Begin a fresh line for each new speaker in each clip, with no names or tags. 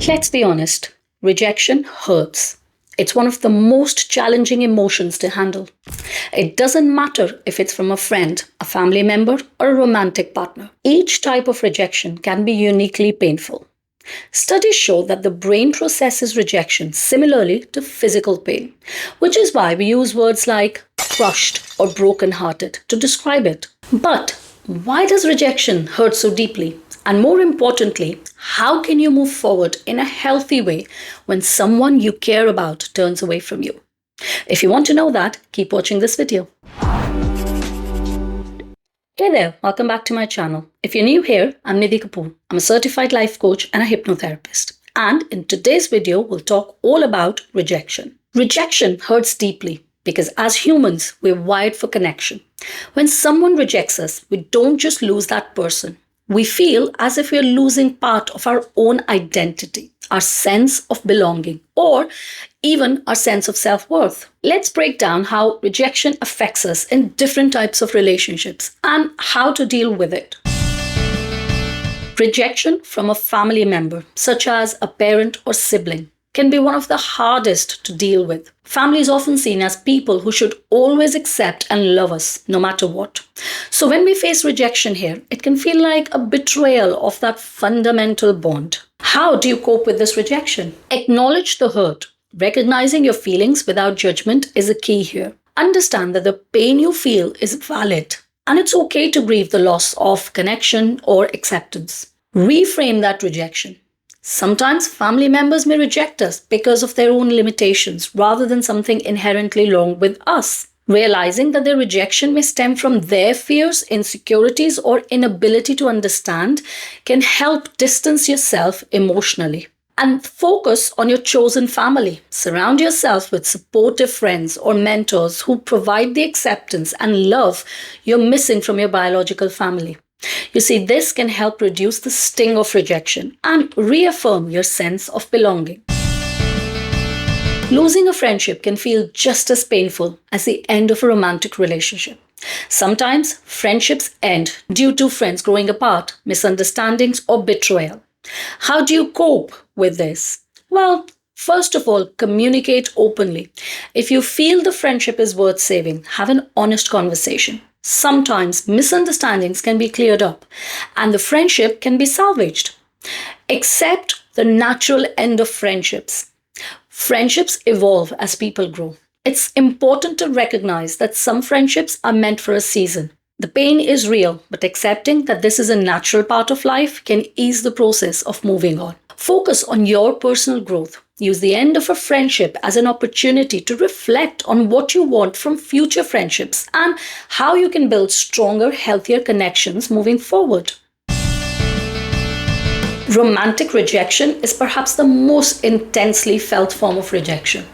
Let's be honest, rejection hurts. It's one of the most challenging emotions to handle. It doesn't matter if it's from a friend, a family member, or a romantic partner. Each type of rejection can be uniquely painful. Studies show that the brain processes rejection similarly to physical pain, which is why we use words like crushed or broken-hearted to describe it. But why does rejection hurt so deeply? And more importantly, how can you move forward in a healthy way when someone you care about turns away from you? If you want to know that, keep watching this video. Hey there, welcome back to my channel. If you're new here, I'm Nidhi Kapoor. I'm a certified life coach and a hypnotherapist. And in today's video, we'll talk all about rejection. Rejection hurts deeply because as humans, we're wired for connection. When someone rejects us, we don't just lose that person. We feel as if we're losing part of our own identity, our sense of belonging, or even our sense of self-worth. Let's break down how rejection affects us in different types of relationships and how to deal with it. Rejection from a family member, such as a parent or sibling, can be one of the hardest to deal with. Family is often seen as people who should always accept and love us, no matter what. So when we face rejection here, it can feel like a betrayal of that fundamental bond. How do you cope with this rejection? Acknowledge the hurt. Recognizing your feelings without judgment is a key here. Understand that the pain you feel is valid, and it's okay to grieve the loss of connection or acceptance. Reframe that rejection. Sometimes family members may reject us because of their own limitations rather than something inherently wrong with us. Realizing that their rejection may stem from their fears, insecurities, or inability to understand can help distance yourself emotionally. And focus on your chosen family. Surround yourself with supportive friends or mentors who provide the acceptance and love you're missing from your biological family. You see, this can help reduce the sting of rejection and reaffirm your sense of belonging. Losing a friendship can feel just as painful as the end of a romantic relationship. Sometimes friendships end due to friends growing apart, misunderstandings, or betrayal. How do you cope with this? Well, first of all, communicate openly. If you feel the friendship is worth saving, have an honest conversation. Sometimes misunderstandings can be cleared up and the friendship can be salvaged. Accept the natural end of friendships. Friendships evolve as people grow. It's important to recognize that some friendships are meant for a season. The pain is real, but accepting that this is a natural part of life can ease the process of moving on. Focus on your personal growth. Use the end of a friendship as an opportunity to reflect on what you want from future friendships and how you can build stronger, healthier connections moving forward. Romantic rejection is perhaps the most intensely felt form of rejection.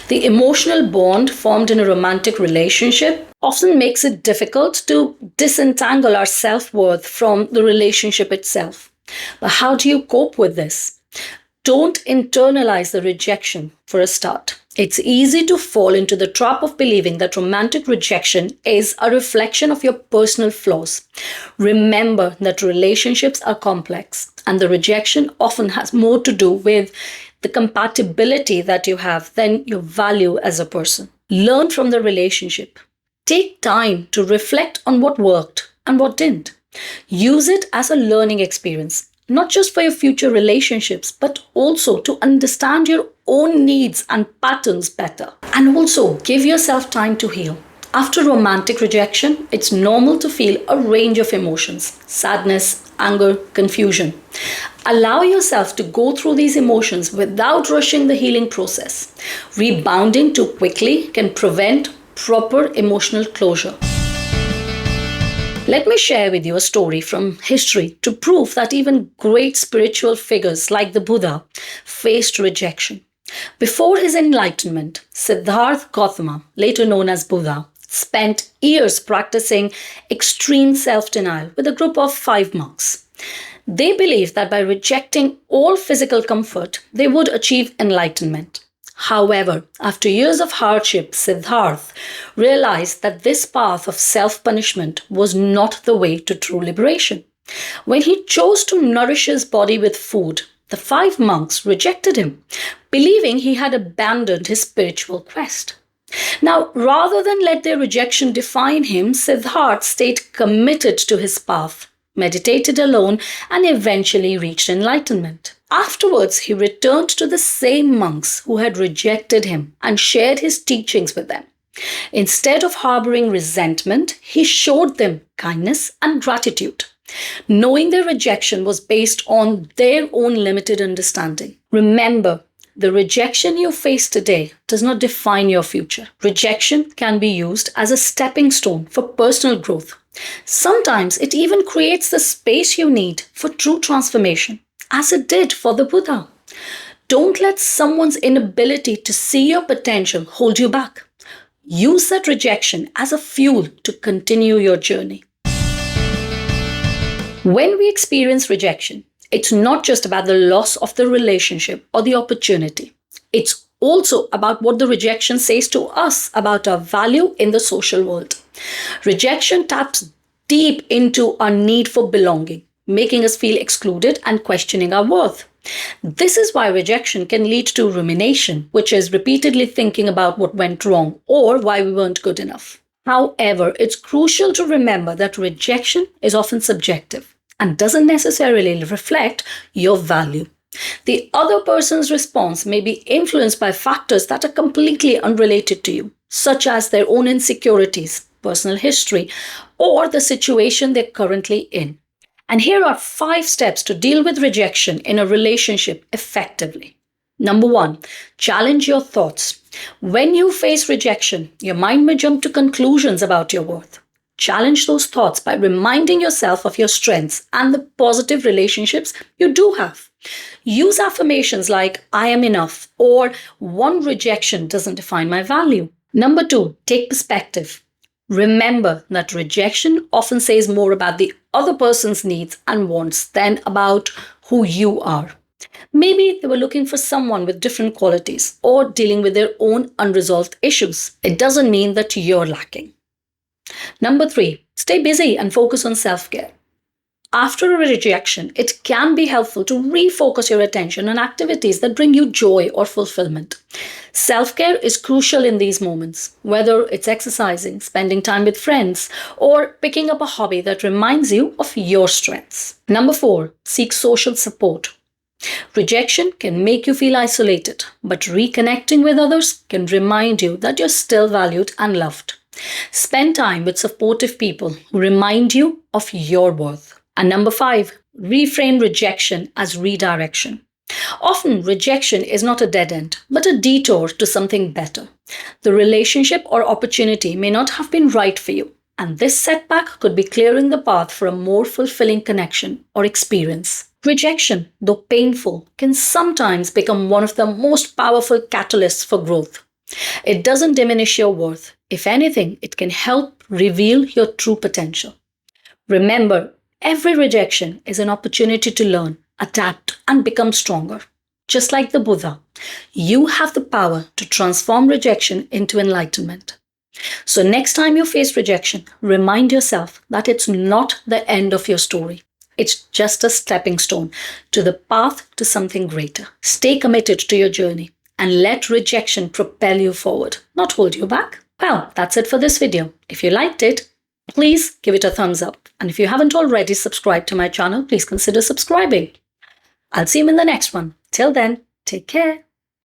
The emotional bond formed in a romantic relationship often makes it difficult to disentangle our self-worth from the relationship itself. But how do you cope with this? Don't internalize the rejection for a start. It's easy to fall into the trap of believing that romantic rejection is a reflection of your personal flaws. Remember that relationships are complex, and the rejection often has more to do with the compatibility that you have than your value as a person. Learn from the relationship. Take time to reflect on what worked and what didn't. Use it as a learning experience, not just for your future relationships, but also to understand your own needs and patterns better. And also give yourself time to heal. After romantic rejection, it's normal to feel a range of emotions: sadness, anger, confusion. Allow yourself to go through these emotions without rushing the healing process. Rebounding too quickly can prevent proper emotional closure. Let me share with you a story from history to prove that even great spiritual figures like the Buddha faced rejection. Before his enlightenment, Siddhartha Gautama, later known as Buddha, spent years practicing extreme self-denial with a group of 5 monks. They believed that by rejecting all physical comfort, they would achieve enlightenment. However, after years of hardship, Siddhartha realized that this path of self-punishment was not the way to true liberation. When he chose to nourish his body with food, The 5 monks rejected him, believing he had abandoned his spiritual quest. Now, rather than let their rejection define him, Siddhartha stayed committed to his path, meditated alone, and eventually reached enlightenment. Afterwards, he returned to the same monks who had rejected him and shared his teachings with them. Instead of harboring resentment, he showed them kindness and gratitude, knowing their rejection was based on their own limited understanding. Remember, the rejection you face today does not define your future. Rejection can be used as a stepping stone for personal growth. Sometimes it even creates the space you need for true transformation, as it did for the Buddha. Don't let someone's inability to see your potential hold you back. Use that rejection as a fuel to continue your journey. When we experience rejection, it's not just about the loss of the relationship or the opportunity. It's also about what the rejection says to us about our value in the social world. Rejection taps deep into our need for belonging, making us feel excluded and questioning our worth. This is why rejection can lead to rumination, which is repeatedly thinking about what went wrong or why we weren't good enough. However, it's crucial to remember that rejection is often subjective and doesn't necessarily reflect your value. The other person's response may be influenced by factors that are completely unrelated to you, such as their own insecurities, personal history, or the situation they're currently in. And here are 5 steps to deal with rejection in a relationship effectively. Number 1, challenge your thoughts. When you face rejection, your mind may jump to conclusions about your worth. Challenge those thoughts by reminding yourself of your strengths and the positive relationships you do have. Use affirmations like, I am enough, or one rejection doesn't define my value. Number 2, take perspective. Remember that rejection often says more about the other person's needs and wants than about who you are. Maybe they were looking for someone with different qualities or dealing with their own unresolved issues. It doesn't mean that you're lacking. Number 3, stay busy and focus on self-care. After a rejection, it can be helpful to refocus your attention on activities that bring you joy or fulfillment. Self-care is crucial in these moments, whether it's exercising, spending time with friends, or picking up a hobby that reminds you of your strengths. Number 4, seek social support. Rejection can make you feel isolated, but reconnecting with others can remind you that you're still valued and loved. Spend time with supportive people who remind you of your worth. And number 5, reframe rejection as redirection. Often, rejection is not a dead end, but a detour to something better. The relationship or opportunity may not have been right for you, and this setback could be clearing the path for a more fulfilling connection or experience. Rejection, though painful, can sometimes become one of the most powerful catalysts for growth. It doesn't diminish your worth. If anything, it can help reveal your true potential. Remember, every rejection is an opportunity to learn, adapt, and become stronger. Just like the Buddha, you have the power to transform rejection into enlightenment. So next time you face rejection, remind yourself that it's not the end of your story. It's just a stepping stone to the path to something greater. Stay committed to your journey and let rejection propel you forward, not hold you back. Well, that's it for this video. If you liked it, please give it a thumbs up. And if you haven't already subscribed to my channel, please consider subscribing. I'll see you in the next one. Till then, take care.